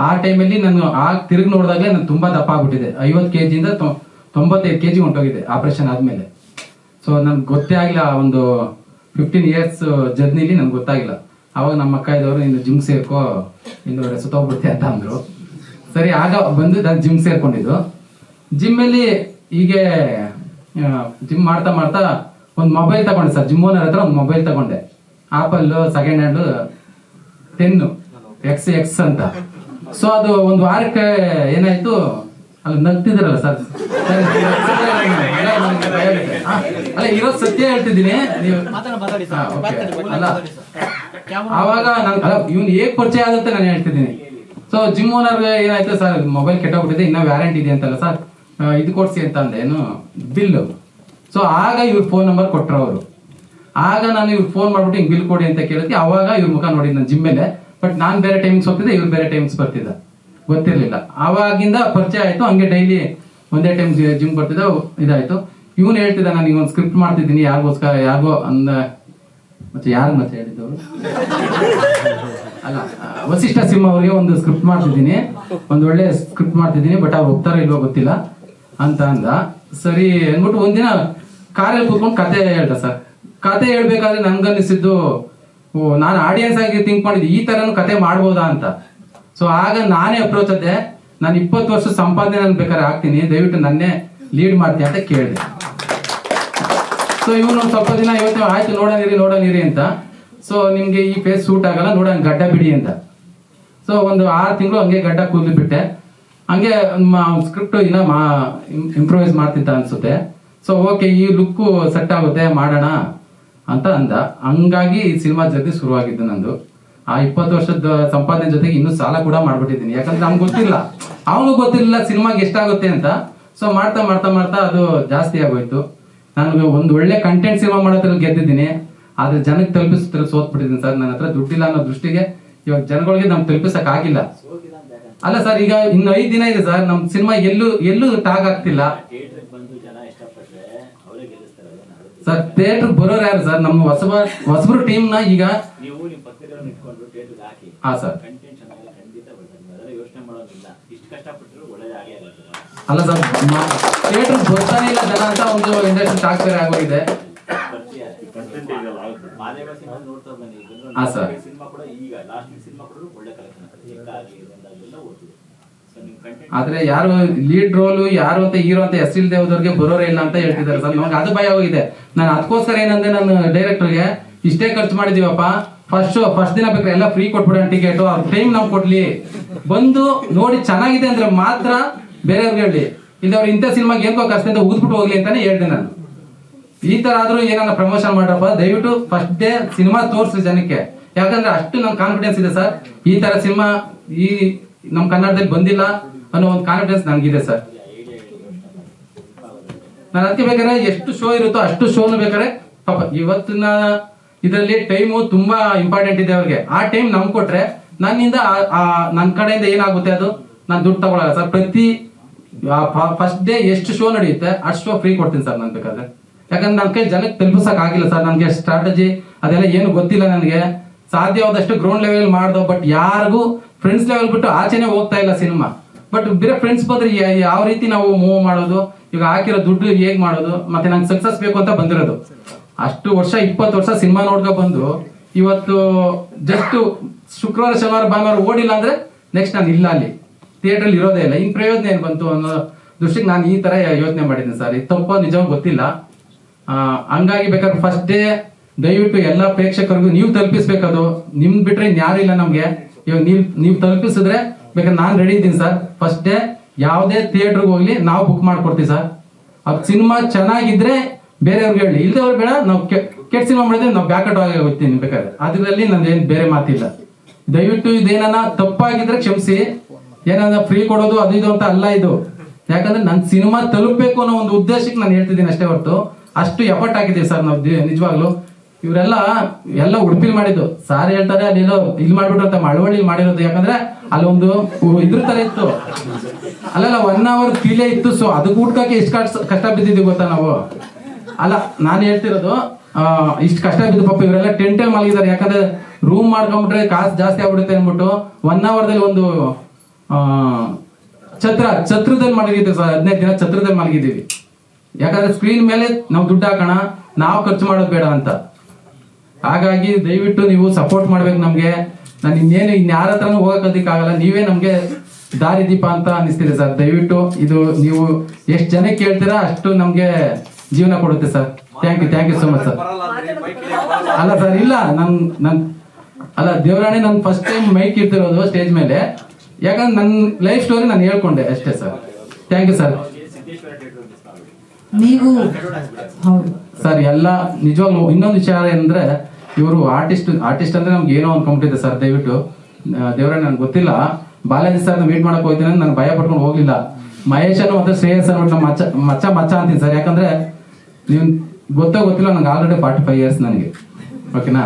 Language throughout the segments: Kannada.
ಆ ಟೈಮಲ್ಲಿ ನಾನು ತಿರುಗಿ ನೋಡಿದಾಗಲೇ ನಾನು ತುಂಬಾ ದಪ್ಪ ಆಗ್ಬಿಟ್ಟಿದೆ. 50 kg 95 kg ಹೊಂಟೋಗಿದೆ ಆಪರೇಷನ್ ಆದ್ಮೇಲೆ. ಸೊ ನನ್ಗೆ ಗೊತ್ತೇ ಆಗಿಲ್ಲ, ಒಂದು 15 years ಜರ್ನಿಲಿ ನನ್ಗೆ ಗೊತ್ತಾಗಿಲ್ಲ. ಅವಾಗ ನಮ್ಮ ಅಕ್ಕ ಇದ್ದವರು ಇನ್ನು ಜಿಮ್ ಸೇರ್ಕೋ, ಇನ್ನು ಸುತ್ತೋಗ್ಬಿಡ್ತೆ ಅಂತ ಅಂದ್ರು. ಸರಿ, ಆಗ ಬಂದು ನಾನು ಜಿಮ್ ಸೇರ್ಕೊಂಡಿದ್ದು. ಜಿಮ್ಮಲ್ಲಿ ಹೀಗೆ ಜಿಮ್ ಮಾಡ್ತಾ ಮಾಡ್ತಾ ಒಂದು ಮೊಬೈಲ್ ತಗೊಂಡೆ ಸರ್. ಜಿಮ್ ಓನರ್ ಹತ್ರ ಒಂದು ಮೊಬೈಲ್ ತಗೊಂಡೆ, ಆಪಲ್ ಸೆಕೆಂಡ್ ಹ್ಯಾಂಡ್ 10X ಅಂತ. ಸೊ ಅದು ಒಂದು ವಾರಕ್ಕೆ ಏನಾಯ್ತು, ಅಲ್ಲಿ ನಗ್ತಿದ್ರಲ್ಲ ಸರ್, ಅಲ್ಲ ಇರೋ ಸತ್ಯ ಹೇಳ್ತಿದ್ದೀನಿ ನೀವು. ಅಲ್ಲ ಆವಾಗ ನಾನು ಇವ್ನು ಹೇಗ್ ಪರಿಚಯ ಆದಂತೆ ನಾನು ಹೇಳ್ತಿದ್ದೀನಿ. ಸೊ ಜಿಮ್ ಓನರ್ಗೆ ಏನಾಯ್ತು ಸರ್, ಮೊಬೈಲ್ ಕೆಟ್ಟೋಗ್ಬಿಟ್ಟಿದೆ, ಇನ್ನೂ ವ್ಯಾರಂಟಿ ಇದೆ ಅಂತಲ್ಲ ಸರ್, ಇದು ಕೊಡ್ಸಿ ಅಂತ ಅಂದೆ, ಏನು ಬಿಲ್ಲು. ಸೊ ಆಗ ಇವ್ರ ಫೋನ್ ನಂಬರ್ ಕೊಟ್ಟರು ಅವರು. ಆಗ ನಾನು ಇವ್ರು ಫೋನ್ ಮಾಡ್ಬಿಟ್ಟು ಹಿಂಗೆ ಬಿಲ್ ಕೊಡಿ ಅಂತ ಕೇಳಿದ್ವಿ. ಅವಾಗ ಇವ್ರ ಮುಖ ನೋಡಿದ್ದು ನಾನು ಜಿಮ್ಮೇಲೆ. ಬಟ್ ನಾನು ಬೇರೆ ಟೈಮಿಂಗ್ಸ್ ಹೋಗ್ತಿದ್ದೆ, ಇವ್ರು ಬೇರೆ ಟೈಮಿಂಗ್ಸ್ ಬರ್ತಿದ್ದ, ಗೊತ್ತಿರಲಿಲ್ಲ. ಆವಾಗಿಂದ ಪರಿಚಯ ಆಯ್ತು. ಹಂಗೆ ಡೈಲಿ ಒಂದೇ ಟೈಮ್ ಜಿಮ್ ಬರ್ತಿದ್ದ, ಇದಾಯ್ತು. ಇವನು ಹೇಳ್ತಿದ್ದ, ನಾನು ಈಗ ಒಂದು ಸ್ಕ್ರಿಪ್ಟ್ ಮಾಡ್ತಿದ್ದೀನಿ ಯಾರಿಗೋಸ್ಕರ, ಯಾರಿಗೋ ಅಂದ. ಮತ್ತೆ ಯಾರು ಮತ್ತೆ ಹೇಳಿದ್ದವರು ಅಲ್ಲ, ವಸಿಷ್ಠ ಸಿಂಹ ಅವ್ರಿಗೆ ಒಂದು ಸ್ಕ್ರಿಪ್ಟ್ ಮಾಡ್ತಿದ್ದೀನಿ, ಒಂದು ಒಳ್ಳೆ ಸ್ಕ್ರಿಪ್ಟ್ ಮಾಡ್ತಿದ್ದೀನಿ, ಬಟ್ ಅವ್ರು ಹೋಗ್ತಾರೋ ಇಲ್ವೋ ಗೊತ್ತಿಲ್ಲ ಅಂತ ಅಂದ. ಸರಿ ಅಂದ್ಬಿಟ್ಟು ಒಂದಿನ ಕಾರಲ್ಲಿ ಕೂತ್ಕೊಂಡು ಕತೆ ಹೇಳ್ದ ಸರ್. ಕತೆ ಹೇಳ್ಬೇಕಾದ್ರೆ ನನ್ಗನ್ನಿಸಿದ್ದು, ನಾನು ಆಡಿಯನ್ಸ್ ಆಗಿ ಥಿಂಕ್ ಮಾಡಿದ್ದೆ, ಈ ತರನು ಕತೆ ಮಾಡ್ಬೋದಾ ಅಂತ. ಸೊ ಆಗ ನಾನೇ ಅಪ್ರೋಚ್ ಅದೇ, ನಾನು 20 ವರ್ಷ ಸಂಪಾದನೆ ನಾನು ಬೇಕಾದ್ರೆ ಆಗ್ತೀನಿ, ದಯವಿಟ್ಟು ನನ್ನೇ ಲೀಡ್ ಮಾಡ್ತೀನಿ ಅಂತ ಕೇಳಿದೆ. ಸೊ ಇವನು ಒಂದು ಸ್ವಲ್ಪ ದಿನ ಇವತ್ತು ಆಯ್ತು ನೋಡೋಣಿರಿ ಅಂತ. ಸೊ ನಿಮ್ಗೆ ಈ ಫೇಸ್ ಸೂಟ್ ಆಗಲ್ಲ, ನೋಡೋಣ ಗಡ್ಡ ಬಿಡಿ ಅಂತ. ಸೊ ಒಂದು 6 ತಿಂಗಳು ಹಂಗೆ ಗಡ್ಡ ಕೂದಲು ಬಿಟ್ಟೆ. ಹಂಗೆ ಸ್ಕ್ರಿಪ್ಟ್ ಇನ್ನ ಇಂಪ್ರೂವೈಸ್ ಮಾಡ್ತಿದ್ದ ಅನ್ಸುತ್ತೆ. ಸೊ ಓಕೆ, ಈ ಲುಕ್ ಸೆಟ್ ಆಗುತ್ತೆ ಮಾಡೋಣ ಅಂತ ಅಂದ. ಹಂಗಾಗಿ ಈ ಸಿನಿಮಾ ಜೊತೆ ಶುರುವಾಗಿದ್ದು ನಂದು. ಆ 20 ವರ್ಷದ ಸಂಪಾದನೆ ಜೊತೆಗೆ ಇನ್ನೂ ಸಾಲ ಕೂಡ ಮಾಡ್ಬಿಟ್ಟಿದ್ದೀನಿ. ಯಾಕಂದ್ರೆ ನಮ್ಗೆ ಗೊತ್ತಿಲ್ಲ, ಅವನಿಗೂ ಗೊತ್ತಿರಲಿಲ್ಲ ಸಿನಿಮಾಗೆ ಎಷ್ಟಾಗುತ್ತೆ ಅಂತ. ಸೊ ಮಾಡ್ತಾ ಮಾಡ್ತಾ ಮಾಡ್ತಾ ಅದು ಜಾಸ್ತಿ ಆಗೋಯ್ತು. ನನಗೆ ಒಂದು ಒಳ್ಳೆ ಕಂಟೆಂಟ್ ಸಿನಿಮಾ ಮಾಡೋದ್ರಲ್ಲಿ ಗೆದ್ದಿದ್ದೀನಿ, ಆದ್ರೆ ಜನಕ್ಕೆ ತಲುಪಿಸೋದ್ರಲ್ಲಿ ಸೋತ್ಬಿಟ್ಟಿದ್ದೀನಿ ಸರ್. ನನ್ನ ಹತ್ರ ದುಡ್ಡಿಲ್ಲ ಅನ್ನೋ ದೃಷ್ಟಿಗೆ ಇವಾಗ ಜನಗಳಿಗೆ ನಮ್ಗೆ ತಲುಪಿಸಕ್ ಆಗಿಲ್ಲ. ಅಲ್ಲ ಸರ್, ಈಗ ಇನ್ನು 5 ದಿನ ಇದೆ ಸರ್, ನಮ್ ಸಿನಿಮಾ ಎಲ್ಲೂ ಟಾಗ್ ಆಗ್ತಿಲ್ಲ ಸರ್. ಥಿಯೇಟರ್ ಬರೋರು ಯಾರು ಸರ್? ನಮ್ಮ ಹೊಸಬರು ಟೀಮ್ ನ ಈಗ ಹಾ ಸರ್. ಅಲ್ಲ ಸರ್, ಥಿಯೇಟರ್ ಬರ್ತಾನೆ ಇಲ್ಲ ಜನ ಅಂತ ಒಂದು ಇಂಡಸ್ಟ್ರಿ ಟಾಕ್ ಬೇರೆ ಆಗೋಗಿದೆ. ಹಾ ಸರ್. ಆದ್ರೆ ಯಾರು ಲೀಡ್ ರೋಲ್, ಯಾರು ಅಂತ ಹೀರೋ ಅಂತ ಹೆಸರಿಲ್ದೆ ಹೋದವ್ರಿಗೆ ಬರೋರೇ ಇಲ್ಲ ಅಂತ ಹೇಳ್ತಿದ್ದಾರೆ ಸರ್. ನಮ್ಗೆ ಅದು ಭಯ ಹೋಗಿದೆ. ನಾನು ಅದಕ್ಕೋಸ್ಕರ ಏನಂದ್ರೆ, ನಾನು ಡೈರೆಕ್ಟರ್ಗೆ ಇಷ್ಟೇ ಖರ್ಚು ಮಾಡಿದೀವಪ್ಪ, ಫಸ್ಟ್ ದಿನ ಬೇಕಾದ್ರೆ ಎಲ್ಲ ಫ್ರೀ ಕೊಟ್ಬಿಡೋಣ ಟಿಕೆಟ್, ಅವ್ರ ಟೈಮ್ ನಾವು ಕೊಡ್ಲಿ, ಬಂದು ನೋಡಿ ಚೆನ್ನಾಗಿದೆ ಅಂದ್ರೆ ಮಾತ್ರ ಬೇರೆಯವ್ರಿಗೆ ಹೇಳಿ, ಇಲ್ಲ ಅವ್ರು ಇಂಥ ಸಿನಿಮಾಗೆ ಏನ್ಕೋ ಕಷ್ಟ ಅಂತ ಉಗಿದ್ಬಿಟ್ಟು ಹೋಗ್ಲಿ ಅಂತಾನೆ ಹೇಳ್ದೆ ನಾನು. ಈ ತರ ಆದ್ರೂ ಏನಾರ ಪ್ರಮೋಷನ್ ಮಾಡ್ರಪ್ಪ, ದಯವಿಟ್ಟು ಫಸ್ಟ್ ಡೇ ಸಿನಿಮಾ ತೋರಿಸ್ರಿ ಜನಕ್ಕೆ. ಯಾಕಂದ್ರೆ ಅಷ್ಟು ನನ್ ಕಾನ್ಫಿಡೆನ್ಸ್ ಇದೆ ಸರ್, ಈ ತರ ಸಿನಿಮಾ ಈ ನಮ್ ಕನ್ನಡದಲ್ಲಿ ಬಂದಿಲ್ಲ ಅನ್ನೋ ಒಂದು ಕಾನ್ಫಿಡೆನ್ಸ್ ನನ್ಗಿದೆ ಸರ್. ನಾನು ಅದಕ್ಕೆ ಬೇಕಾದ್ರೆ ಎಷ್ಟು ಶೋ ಇರುತ್ತೋ ಅಷ್ಟು ಶೋನು ಬೇಕಾದ್ರೆ ಪಾಪ ಇವತ್ತಿನ ಇದರಲ್ಲಿ ಟೈಮು ತುಂಬಾ ಇಂಪಾರ್ಟೆಂಟ್ ಇದೆ ಅವ್ರಿಗೆ. ಆ ಟೈಮ್ ನಮ್ಗೆ ಕೊಟ್ರೆ ನನ್ನಿಂದ ನನ್ನ ಕಡೆಯಿಂದ ಏನಾಗುತ್ತೆ ಅದು ನಾನು ದುಡ್ಡು ತಗೊಳಲ್ಲ ಸರ್. ಪ್ರತಿ ಫಸ್ಟ್ ಡೇ ಎಷ್ಟು ಶೋ ನಡೆಯುತ್ತೆ ಅಷ್ಟು ಶೋ ಫ್ರೀ ಕೊಡ್ತೀನಿ ಸರ್ ನಾನು ಬೇಕಾದ್ರೆ. ಯಾಕಂದ್ರೆ ನನ್ನ ಕೈ ಜನಕ್ಕೆ ತಲುಪಿಸಕ್ ಆಗಿಲ್ಲ ಸರ್, ನನಗೆ ಸ್ಟ್ರಾಟಜಿ ಅದೆಲ್ಲ ಏನು ಗೊತ್ತಿಲ್ಲ ನನಗೆ. ಸಾಧ್ಯವಾದಷ್ಟು ಗ್ರೌಂಡ್ ಲೆವೆಲ್ ಮಾಡ್ದೋ, ಬಟ್ ಯಾರಿಗೂ ಫ್ರೆಂಡ್ಸ್ ಲೆವೆಲ್ ಬಿಟ್ಟು ಆಚೆನೆ ಹೋಗ್ತಾ ಇಲ್ಲ ಸಿನಿಮಾ. ಬಟ್ ಬೇರೆ ಫ್ರೆಂಡ್ಸ್ ಬಂದ್ರೆ ಯಾವ ರೀತಿ ನಾವು ಮೂವ್ ಮಾಡೋದು, ಈಗ ಹಾಕಿರೋ ದುಡ್ಡು ಹೇಗ್ ಮಾಡೋದು, ಮತ್ತೆ ನಂಗೆ ಸಕ್ಸಸ್ ಬೇಕು ಅಂತ ಬಂದಿರೋದು. ಅಷ್ಟು ವರ್ಷ 20 ವರ್ಷ ಸಿನಿಮಾ ನೋಡ್ಕೊ ಬಂದು ಇವತ್ತು ಜಸ್ಟ್ ಶುಕ್ರವಾರ ಶನಿವಾರ ಭಾನುವಾರ ಓಡಿಲ್ಲ ಅಂದ್ರೆ ನೆಕ್ಸ್ಟ್ ನಾನು ಇಲ್ಲ, ಅಲ್ಲಿ ಥಿಯೇಟರ್ ಇರೋದೇ ಇಲ್ಲ. ಇನ್ ಪ್ರಯೋಜನ ಏನ್ ಬಂತು ಅನ್ನೋ ದೃಷ್ಟಿಗೆ ನಾನು ಈ ತರ ಯೋಚನೆ ಮಾಡಿದ್ದೀನಿ ಸರ್. ಇದು ತಪ್ಪೋ ನಿಜವಾಗ ಗೊತ್ತಿಲ್ಲ. ಹಂಗಾಗಿ ಬೇಕಾದ್ರೆ ಫಸ್ಟ್ ಡೇ ದಯವಿಟ್ಟು ಎಲ್ಲ ಪ್ರೇಕ್ಷಕರಿಗೂ ನೀವು ತಲುಪಿಸ್ಬೇಕದು. ನಿಮ್ ಬಿಟ್ರೆ ಇನ್ಯಾರು ಇಲ್ಲ ನಮ್ಗೆ. ಇವಾಗ ನೀವು ತಲುಪಿಸಿದ್ರೆ ಬೇಕಾದ್ರೆ ನಾನು ರೆಡಿ ಇದ್ದೀನಿ ಸರ್. ಫಸ್ಟ್ ಡೇ ಯಾವುದೇ ಥಿಯೇಟರ್ಗೆ ಹೋಗ್ಲಿ ನಾವು ಬುಕ್ ಮಾಡ್ಕೊಡ್ತೀವಿ ಸರ್. ಅದು ಸಿನಿಮಾ ಚೆನ್ನಾಗಿದ್ರೆ ಬೇರೆಯವ್ರಿಗೆ ಹೇಳಿ, ಇಲ್ದವ್ರು ಬೇಡ. ನಾವು ಕೆಟ್ಟ ಸಿನಿಮಾ ಮಾಡಿದ್ರೆ ನಾವು ಬ್ಯಾಕಟ್ ಆಗಿ ಹೋಗ್ತೀನಿ ಬೇಕಾದ್ರೆ. ಅದರಲ್ಲಿ ನಂದೇನು ಬೇರೆ ಮಾತಿಲ್ಲ. ದಯವಿಟ್ಟು ಇದೇನ ತಪ್ಪಾಗಿದ್ರೆ ಕ್ಷಮಿಸಿ. ಏನಾದ್ರು ಫ್ರೀ ಕೊಡೋದು ಅದು ಇದು ಅಂತ ಅಲ್ಲ ಇದು. ಯಾಕಂದ್ರೆ ನನ್ನ ಸಿನಿಮಾ ತಲುಪಬೇಕು ಅನ್ನೋ ಒಂದು ಉದ್ದೇಶಕ್ಕೆ ನಾನು ಹೇಳ್ತಿದ್ದೀನಿ ಅಷ್ಟೇ ಹೊರತು ಅಷ್ಟು ಎಫರ್ಟ್ ಆಗಿದ್ದೀವಿ ಸರ್ ನಾವು ನಿಜವಾಗ್ಲು. ಇವರೆಲ್ಲ ಉಡುಪಿಲಿ ಮಾಡಿದ್ದು ಸಾರ್ ಹೇಳ್ತಾರೆ, ಅಲ್ಲಿ ಇಲ್ಲಿ ಮಾಡ್ಬಿಟ್ರು ಅಂತ ಮಳವಳ್ಳಿ ಮಾಡಿರೋದು. ಯಾಕಂದ್ರೆ ಅಲ್ಲೊಂದು ಇದ್ರ ತರ ಇತ್ತು, ಅಲ್ಲಲ್ಲ 1 hour ಕೀಲೇ ಇತ್ತು. ಸೊ ಅದಕ್ಕೆ ಊಟಕ್ಕೆ ಎಷ್ಟು ಕಷ್ಟ ಬಿದ್ದಿದ್ದೀವಿ ಗೊತ್ತಾ ನಾವು. ಅಲ್ಲ ನಾನು ಹೇಳ್ತಿರೋದು ಇಷ್ಟು ಕಷ್ಟ ಬಿದ್ದು ಪಾಪ ಇವರೆಲ್ಲ ಟೆಂಟಲ್ಲಿ ಮಲಗಿದ್ದಾರೆ. ಯಾಕಂದ್ರೆ ರೂಮ್ ಮಾಡ್ಕೊಂಡ್ಬಿಟ್ರೆ ಕಾಸು ಜಾಸ್ತಿ ಆಗ್ಬಿಡುತ್ತೆ ಅಂದ್ಬಿಟ್ಟು 1 hourದಲ್ಲಿ ಒಂದು ಛತ್ರದಲ್ಲಿ ಮಲಗಿದ್ದೀವಿ ಸರ್, 15 ದಿನ ಛತ್ರದಲ್ಲಿ ಮಲಗಿದ್ದೀವಿ. ಯಾಕಂದ್ರೆ ಸ್ಕ್ರೀನ್ ಮೇಲೆ ನಾವು ದುಡ್ಡು ಹಾಕೋಣ, ನಾವು ಖರ್ಚು ಮಾಡೋದು ಬೇಡ ಅಂತ. ಹಾಗಾಗಿ ದಯವಿಟ್ಟು ನೀವು ಸಪೋರ್ಟ್ ಮಾಡ್ಬೇಕು ನಮ್ಗೆ. ನಾನು ಇನ್ಯಾರ ಹತ್ರನೂ ಹೋಗಕ್ಕಾಗಲ್ಲ, ನೀವೇ ನಮ್ಗೆ ದಾರಿ ದೀಪ ಅಂತ ಅನಿಸ್ತಿದೆ ಸರ್. ದಯವಿಟ್ಟು ಇದು ನೀವು ಎಷ್ಟು ಜನ ಕೇಳ್ತೀರಾ ಅಷ್ಟು ನಮ್ಗೆ ಜೀವನ ಕೊಡುತ್ತೆ sir. Thank you so much sir. ಅಲ್ಲ ಸರ್, ಇಲ್ಲ ಅಲ್ಲ ದೇವರಾಣಿ, ನಾನು ಫಸ್ಟ್ ಟೈಮ್ ಮೈಕ್ ಇರ್ತಿರೋದು ಸ್ಟೇಜ್ ಮೇಲೆ. ಯಾಕಂದ್ರೆ ನನ್ನ ಲೈಫ್ ಸ್ಟೋರಿ ನಾನು ಹೇಳ್ಕೊಂಡೆ ಅಷ್ಟೇ ಸರ್. Thank you sir. ನೀವು ಹೌದು ಸರ್, ಎಲ್ಲ ನಿಜವಾಗ್ಲೂ ಇನ್ನೊಂದು ವಿಚಾರ ಏನಂದ್ರೆ, ಇವರು ಆರ್ಟಿಸ್ಟ್ ಅಂದ್ರೆ ನಮ್ಗೆ ಏನೋ ಅನ್ಕೊಂಡ್ಬಿಟ್ಟಿದೆ ಸರ್. ದಯವಿಟ್ಟು ದೇವರಾಣಿ, ನನ್ಗೆ ಗೊತ್ತಿಲ್ಲ, ಬಾಲಾಜಿ ಸರ್ ಮೀಟ್ ಮಾಡಕ್ ಹೋಗ್ತೀನಿ ನಾನು ಭಯ ಪಟ್ಕೊಂಡು ಹೋಗ್ಲಿಲ್ಲ. ಮಹೇಶನು ಮತ್ತೆ ಶ್ರೇಯಸ್ ಅನ್ಬಿಟ್ಟು ಮಚ್ಚ ಅಂತೀನಿ ಸರ್. ಯಾಕಂದ್ರೆ ನೀವು ಗೊತ್ತಿಲ್ಲ, ನಂಗೆ ಆಲ್ರೆಡಿ 45 ಇಯರ್ಸ್ ನನಗೆ, ಓಕೆನಾ.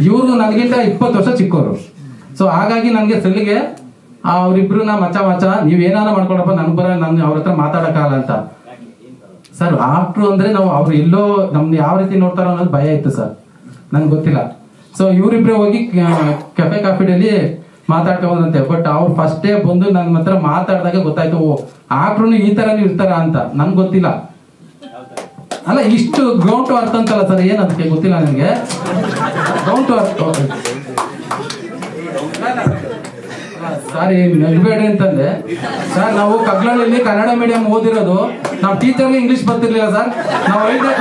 ಇವರು ನನಗಿಂತ 20 ವರ್ಷ ಚಿಕ್ಕವರು. ಸೊ ಹಾಗಾಗಿ ನನಗೆ ಸೆಲ್ಗೆ ಅವ್ರಿಬ್ರು ಮಚ್ಚ ನೀವ್ ಏನಾರ ಮಾಡ್ಕೊಳಪ್ಪ, ನಾನು ಅವ್ರ ಹತ್ರ ಮಾತಾಡಕ್ಕಾಗಲ್ಲ ಅಂತ ಸರ್. ಆಕ್ಟ್ರು ಅಂದ್ರೆ ನಾವು ಅವ್ರು ಎಲ್ಲೋ ನಮ್ದು ಯಾವ ರೀತಿ ನೋಡ್ತಾರೋ ಅನ್ನೋದು ಭಯ ಇತ್ತು ಸರ್, ನನ್ಗೆ ಗೊತ್ತಿಲ್ಲ. ಸೊ ಇವರಿಬ್ರೆ ಹೋಗಿ ಕೆಫೆ ಕಾಫಿಡಲ್ಲಿ ಮಾತಾಡ್ಕೊಂಡಂತೆ. ಬಟ್ ಅವ್ರು ಫಸ್ಟ್ ಡೇ ಬಂದು ನನ್ನ ಹತ್ರ ಮಾತಾಡಿದಾಗ ಗೊತ್ತಾಯ್ತು, ಆಕ್ಟ್ರು ಈ ತರನು ಇರ್ತಾರ ಅಂತ. ನನ್ಗೆ ಗೊತ್ತಿಲ್ಲ. ಅಲ್ಲ, ಇಷ್ಟು ಗ್ರೌಂಡ್ ಟು ಅರ್ಥ ಅಂತಲ್ಲ ಸರ್, ಏನ್ ಅದಕ್ಕೆ ಗೊತ್ತಿಲ್ಲ ನನಗೆ. ಗ್ರೌಂಡ್ ಟು ಅರ್ಥ ಸಾರಿ ನಗಬೇಡ್ರಿ ಅಂತಂದ್ರೆ ಸರ್, ನಾವು ಕಗ್ಲಳ್ಳಿ ಕನ್ನಡ ಮೀಡಿಯಂ ಓದಿರೋದು. ನಾವು ಟೀಚರ್ಗೆ ಇಂಗ್ಲಿಷ್ ಬರ್ತಿರ್ಲಿಲ್ಲ ಸರ್. ನಾವು 5ನೇ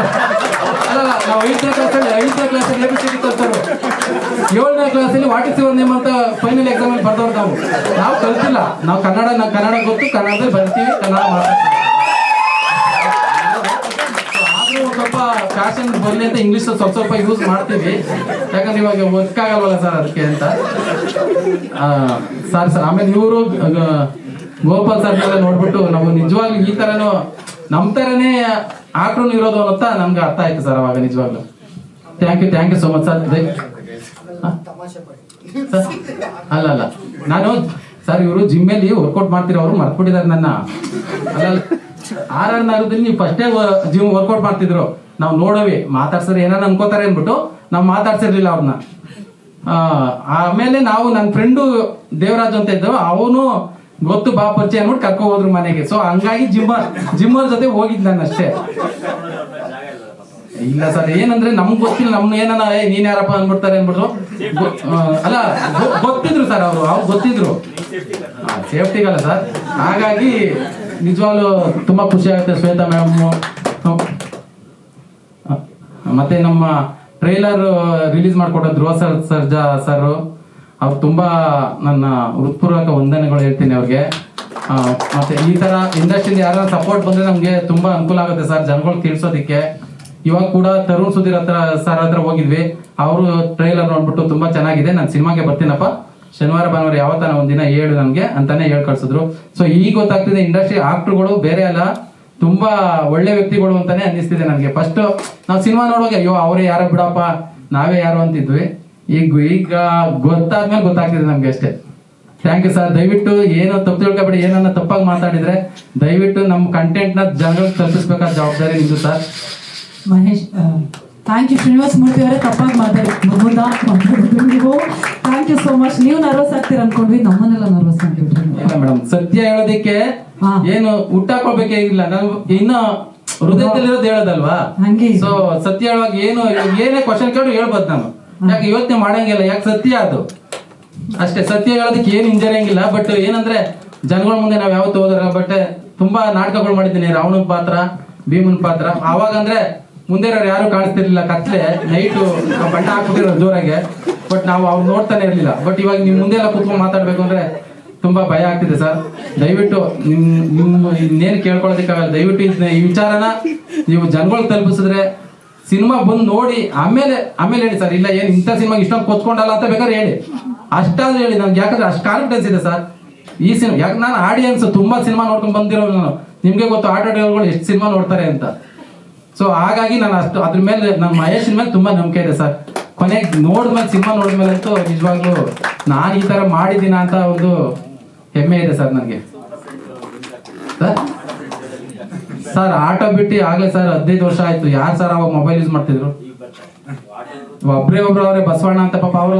ಕ್ಲಾಸಲ್ಲಿ ABCD ಕಲ್ತರು. 7ನೇ ಕ್ಲಾಸಲ್ಲಿ ವಾಟ್ ಇಸ್ ಯುವರ್ ನೇಮ್ ಅಂತ ಫೈನಲ್ ಎಕ್ಸಾಮ್ ಅಲ್ಲಿ ಬರ್ದವ್ರು. ನಾವು ಕಲ್ತಿಲ್ಲ. ನಾವು ಕನ್ನಡ ಗೊತ್ತು, ಕನ್ನಡದಲ್ಲಿ ಬರ್ತೀವಿ, ಕನ್ನಡ ಮಾತಾಡ್ತೀವಿ. ಸ್ವಲ್ಪ ಫ್ಯಾಷನ್ ಬರ್ಲಿ ಅಂತ ಇಂಗ್ಲಿಷ್ ಸ್ವಲ್ಪ ಯೂಸ್ ಮಾಡ್ತೀವಿ. ಯಾಕಂದ್ರೆ ಇವಾಗ ವರ್ಕ್ ಆಗಲ್ವಲ್ಲ ಸರ್, ಅದಕ್ಕೆ ಅಂತ ಸರ್. ಆಮೇಲೆ ಇವರು ಗೋಪಾಲ್ ಸರ್ ಎಲ್ಲ ನೋಡ್ಬಿಟ್ಟು ನಾವು ನಿಜವಾಗ್ಲೂ ಈ ತರನು ನಮ್ ತರನೇ ಆಕ್ರೂ ಇರೋದು ಅಂತ ನಮ್ಗೆ ಅರ್ಥ ಆಯ್ತು ಸರ್ ಅವಾಗ. ನಿಜವಾಗ್ಲು thank you so much sir. ಅಲ್ಲ ನಾನು ಸರ್, ಇವರು ಜಿಮ್ಮಲ್ಲಿ ವರ್ಕೌಟ್ ಮಾಡ್ತಿರೋರು ಮರ್ತ್ಬಿಟ್ಟಿದ್ದಾರೆ ನನ್ನ. ಅಲ್ಲ, RR ನಗರದಲ್ಲಿ ನೀವು ಫಸ್ಟೇ ಜಿಮ್ ವರ್ಕೌಟ್ ಮಾಡ್ತಿದ್ರು. ನಾವು ನೋಡವಿ ಮಾತಾಡ್ಸಿದ್ರೆ ಏನಾರ ಅನ್ಕೋತಾರೆ ಅನ್ಬಿಟ್ಟು ನಾವು ಮಾತಾಡ್ಸಿರ್ಲಿಲ್ಲ ಅವ್ರನ್ನ. ಆಮೇಲೆ ನಾವು ನನ್ನ ಫ್ರೆಂಡು ದೇವರಾಜ್ ಅಂತ ಇದ್ದವು, ಅವನು ಗೊತ್ತು ಬಾ ಪರಿಚಯ ಅನ್ಬಿಟ್ಟು ಕರ್ಕೊ ಹೋದ್ರು ಮನೆಗೆ. ಸೊ ಹಂಗಾಗಿ ಜಿಮ್ಮರ್ ಜೊತೆ ಹೋಗಿದ್ ನಾನು ಅಷ್ಟೇ. ಇಲ್ಲ ಸರ್, ಏನಂದ್ರೆ ನಮ್ಗೆ ಗೊತ್ತಿಲ್ಲ, ನಮ್ನ ಏನಾನ ನೀನ್ ಯಾರಪ್ಪ ಅನ್ಬಿಡ್ತಾರೆ ಅನ್ಬಿಟ್ರು. ಅಲ್ಲ, ಗೊತ್ತಿದ್ರು ಸರ್, ಅವ್ರು ಗೊತ್ತಿದ್ರು, ಸೇಫ್ಟಿಗಲ್ಲ ಸರ್. ಹಾಗಾಗಿ ನಿಜವಾಗ್ಲೂ ತುಂಬಾ ಖುಷಿ ಆಗುತ್ತೆ. ಶ್ವೇತಾ ಮ್ಯಾಮ್ ಮತ್ತೆ ನಮ್ಮ trailer release ಮಾಡ್ಕೊಟ್ಟ Dhruva Sarja sir, ಅವ್ರು ತುಂಬಾ ನನ್ನ ಹೃತ್ಪೂರ್ವಕ ವಂದನೆಗಳು ಹೇಳ್ತೀನಿ ಅವ್ರಿಗೆ. ಮತ್ತೆ ಈ ತರ ಇಂಡಸ್ಟ್ರಿಯಿಂದ ಯಾರು ಸಪೋರ್ಟ್ ಬಂದ್ರೆ ನಮ್ಗೆ ತುಂಬಾ ಅನುಕೂಲ ಆಗುತ್ತೆ ಸರ್, ಜನಗಳು ತಿಳಿಸೋದಿಕ್ಕೆ. ಇವಾಗ ಕೂಡ ತರುಣ್ ಸುಧೀರ್ ಸರ್ ಹತ್ರ ಹೋಗಿದ್ವಿ. ಅವರು ಟ್ರೈಲರ್ ನೋಡ್ಬಿಟ್ಟು ತುಂಬಾ ಚೆನ್ನಾಗಿದೆ, ನಾನು ಸಿನಿಮಾಗೆ ಬರ್ತೀನಪ್ಪ, ಶನಿವಾರ ಭಾನುವಾರ ಯಾವತ್ತಾನ ಒಂದಿನ ಹೇಳು ನಮ್ಗೆ ಅಂತಾನೆ ಹೇಳ್ ಕಳ್ಸಿದ್ರು. ಸೊ ಈಗ ಗೊತ್ತಾಗ್ತಿದೆ ಇಂಡಸ್ಟ್ರಿ ಆಕ್ಟರ್ಗಳು ಬೇರೆ ಅಲ್ಲ, ತುಂಬಾ ಒಳ್ಳೆ ವ್ಯಕ್ತಿಗಳು ಅಂತಾನೆ ಅನ್ನಿಸ್ತಿದೆ ನನಗೆ. ಫಸ್ಟ್ ನಾವು ಸಿನಿಮಾ ನೋಡುವಾಗ ಅಯ್ಯೋ ಅವರೇ ಯಾರೋ ಬಿಡಪ್ಪ, ನಾವೇ ಯಾರು ಅಂತಿದ್ವಿ. ಈಗ ಗೊತ್ತಾದ್ಮೇಲೆ ಗೊತ್ತಾಗ್ತಿದೆ ನಮ್ಗೆ ಅಷ್ಟೇ. Thank you sir. ದಯವಿಟ್ಟು ಏನು ತಪ್ಪು ತಿಳ್ಕೊಬೇಡಿ, ಏನನ್ನ ತಪ್ಪಾಗಿ ಮಾತಾಡಿದ್ರೆ ದಯವಿಟ್ಟು ನಮ್ಮ ಕಂಟೆಂಟ್ ನ ಜನಗಳಿಗೆ ತಲುಪಿಸ್ಬೇಕಾದ ಜವಾಬ್ದಾರಿ ನಿಮ್ದು sir. Mahesh, thank you. Srinivas Murthy ಅವರೇ ತಪ್ಪಾಗಿ ಮಾತಾಡಿದ್ರು ನೀವು. Thank you so much. ನೀವು ನರ್ವಸ್ ಆಗ್ತೀರ ಅನ್ಕೊಂಡ್ವಿ, ನಮ್ಮನ್ನೆಲ್ಲ ನರ್ವಸ್ ಆಗ್ತಿದ್ರು. ಇಲ್ಲ ಮೇಡಮ್, ಸತ್ಯ ಹೇಳೋದಿಕ್ಕೆ ಏನು ಹುಟ್ಟಾಕೊಳ್ಬೇಕೇ ಇಲ್ಲ, ನಾನು ಇನ್ನು ಹೃದಯದಲ್ಲಿರೋದು ಹೇಳೋದಲ್ವಾ. ಸೊ ಸತ್ಯ ಹೇಳುವಾಗ ಏನೇ ಕ್ವಶನ್ ಕೇಳಿ ಹೇಳ್ಬೋದು ನಾನು. ಯಾಕೆ ಯೋಚನೆ ಮಾಡಂಗಿಲ್ಲ, ಯಾಕೆ ಸತ್ಯ ಅದು ಅಷ್ಟೇ. ಸತ್ಯ ಹೇಳೋದಕ್ಕೆ ಏನು ಇಂಜರಿಯಂಗಿಲ್ಲ. ಬಟ್ ಏನಂದ್ರೆ ಜನಗಳ ಮುಂದೆ ನಾವ್ ಯಾವತ್ತು ಹೋದ್ರ. ಬಟ್ ತುಂಬಾ ನಾಟಕಗಳು ಮಾಡಿದ್ದೀನಿ, ರಾವಣನ್ ಪಾತ್ರ, ಭೀಮನ್ ಪಾತ್ರ. ಅವಾಗ ಅಂದ್ರೆ ಮುಂದೆ ಯಾರು ಕಾಣಿಸ್ತಿರ್ಲಿಲ್ಲ, ಕತ್ಲೆ ನೈಟು ಬಣ್ಣ ಹಾಕ್ಬಿಟ್ಟಿರೋ ಜೋರಾಗೆ. ಬಟ್ ನಾವು ಅವ್ರು ನೋಡ್ತಾನೆ ಇರ್ಲಿಲ್ಲ. ಬಟ್ ಇವಾಗ ನಿಮ್ ಮುಂದೆ ಎಲ್ಲ ಕೂತ್ಕೊಂಡು ಮಾತಾಡ್ಬೇಕು ಅಂದ್ರೆ ತುಂಬಾ ಭಯ ಆಗ್ತಿದೆ ಸರ್. ದಯವಿಟ್ಟು ನಿಮ್ ಇನ್ನೇನು ಕೇಳ್ಕೊಳ್ಳೋದಕ್ಕಾಗಲ್ಲ. ದಯವಿಟ್ಟು ಈ ವಿಚಾರನ ನೀವು ಜನಗಳಿಗೆ ತಲುಪಿಸಿದ್ರೆ ಸಿನಿಮಾ ಬಂದು ನೋಡಿ ಆಮೇಲೆ ಹೇಳಿ ಸರ್. ಇಲ್ಲ ಏನ್ ಇಂಥ ಸಿನಿಮಾ ಇಷ್ಟೊಂದು ಕೊಚ್ಕೊಂಡಲ್ಲ ಅಂತ ಬೇಕಾದ್ರೆ ಹೇಳಿ, ಅಷ್ಟಾದ್ರೂ ಹೇಳಿ. ನನ್ಗೆ ಯಾಕಂದ್ರೆ ಅಷ್ಟು ಕಾನ್ಫಿಡೆನ್ಸ್ ಇದೆ ಸರ್ ಈ ಸಿನಿಮಾ. ಯಾಕೆ ನಾನು ಆಡಿಯನ್ಸ್ ತುಂಬಾ ಸಿನಿಮಾ ನೋಡ್ಕೊಂಡು ಬಂದಿರೋ ನಾನು, ನಿಮ್ಗೆ ಗೊತ್ತು ಆಟೋಗಳು ಎಷ್ಟು ಸಿನಿಮಾ ನೋಡ್ತಾರೆ ಅಂತ. ಸೊ ಹಾಗಾಗಿ ನಾನು ಅದ್ರ ಮೇಲೆ ನಮ್ಮ ಮಹೇಶನ್ ಮೇಲೆ ತುಂಬಾ ನಂಬಿಕೆ ಇದೆ ಸರ್. ಕೊನೆಗೆ ಸಿನಿಮಾ ನೋಡಿದ್ಮೇಲೆ ಅಂತೂ ನಿಜವಾಗ್ಲೂ ನಾನು ಈ ತರ ಮಾಡಿದ್ದೀನ ಅಂತ ಒಂದು ಹೆಮ್ಮೆ ಇದೆ ಸರ್ ನನಗೆ. ಸರ್ ಆಟೋ ಬಿಟ್ಟು ಆಗ್ಲೇ ಸರ್ 15 ವರ್ಷ ಆಯ್ತು. ಯಾರು ಸರ್ ಅವಾಗ ಮೊಬೈಲ್ ಯೂಸ್ ಮಾಡ್ತಿದ್ರು? ಒಬ್ರೇ ಅವರೇ ಬಸವಣ್ಣ ಅಂತ ಪಾಪ ಅವರು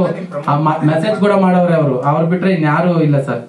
ಮೆಸೇಜ್ ಕೂಡ ಮಾಡವ್ರೆ. ಅವ್ರು ಬಿಟ್ರೆ ಇನ್ಯಾರು ಇಲ್ಲ ಸರ್.